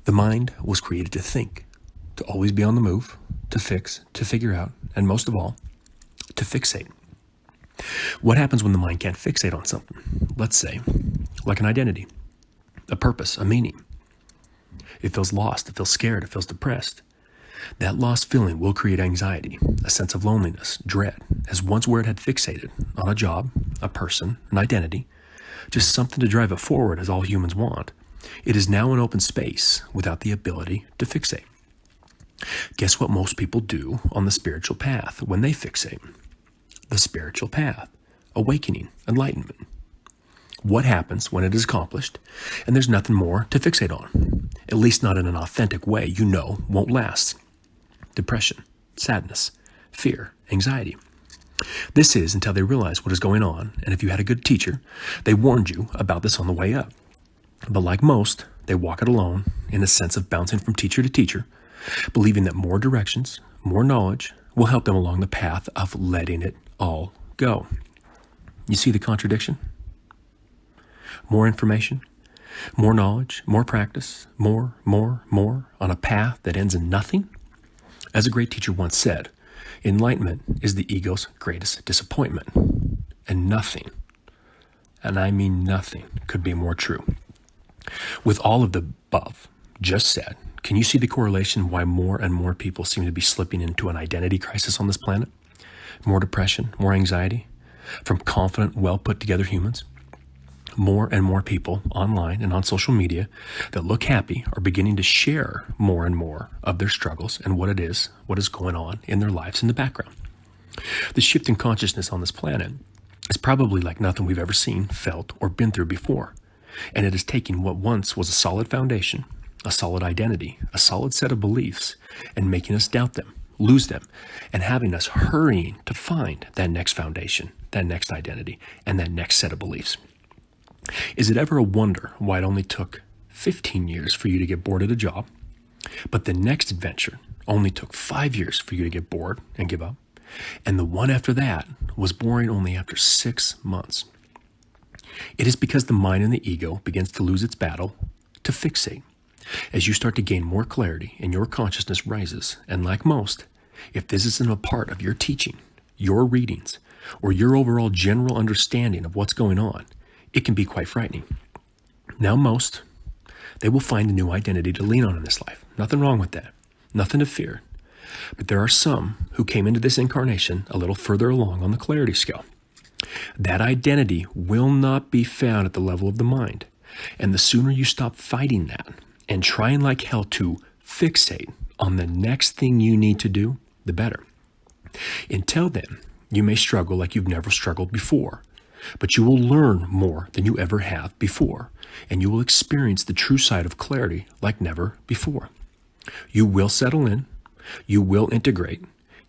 The mind was created to think, to always be on the move, to fix, to figure out, and most of all, to fixate. What happens when the mind can't fixate on something? Let's say, like an identity, a purpose, a meaning. It feels lost, it feels scared, it feels depressed. That lost feeling will create anxiety, a sense of loneliness, dread, as once where it had fixated on a job, a person, an identity, just something to drive it forward as all humans want. It is now an open space without the ability to fixate. Guess what most people do on the spiritual path when they fixate? The spiritual path, awakening, enlightenment. What happens when it is accomplished and there's nothing more to fixate on? At least not in an authentic way you know won't last. Depression, sadness, fear, anxiety. This is until they realize what is going on, and if you had a good teacher, they warned you about this on the way up. But like most, they walk it alone in a sense of bouncing from teacher to teacher, believing that more directions, more knowledge will help them along the path of letting it all go. You see the contradiction? More information, more knowledge, more practice, more on a path that ends in nothing? As a great teacher once said, enlightenment is the ego's greatest disappointment. And nothing, and I mean nothing, could be more true. With all of the above just said, can you see the correlation why more and more people seem to be slipping into an identity crisis on this planet? More depression, more anxiety from confident, well put together humans? More and more people online and on social media that look happy are beginning to share more and more of their struggles and what is going on in their lives in the background. The shift in consciousness on this planet is probably like nothing we've ever seen, felt, or been through before. And it is taking what once was a solid foundation, a solid identity, a solid set of beliefs, and making us doubt them, lose them, and having us hurrying to find that next foundation, that next identity, and that next set of beliefs. Is it ever a wonder why it only took 15 years for you to get bored at a job, but the next adventure only took 5 years for you to get bored and give up, and the one after that was boring only after 6 months? It is because the mind and the ego begins to lose its battle to fixate. As you start to gain more clarity and your consciousness rises, and like most, if this isn't a part of your teaching, your readings, or your overall general understanding of what's going on, it can be quite frightening. Now most, they will find a new identity to lean on in this life. Nothing wrong with that. Nothing to fear. But there are some who came into this incarnation a little further along on the clarity scale. That identity will not be found at the level of the mind. And the sooner you stop fighting that and trying like hell to fixate on the next thing you need to do, the better. Until then, you may struggle like you've never struggled before. But you will learn more than you ever have before, and you will experience the true side of clarity like never before. You will settle in, you will integrate,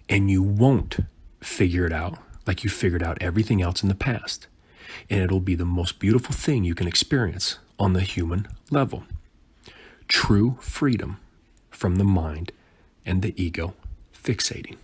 and you won't figure it out like you figured out everything else in the past. And it'll be the most beautiful thing you can experience on the human level. True freedom from the mind and the ego fixating.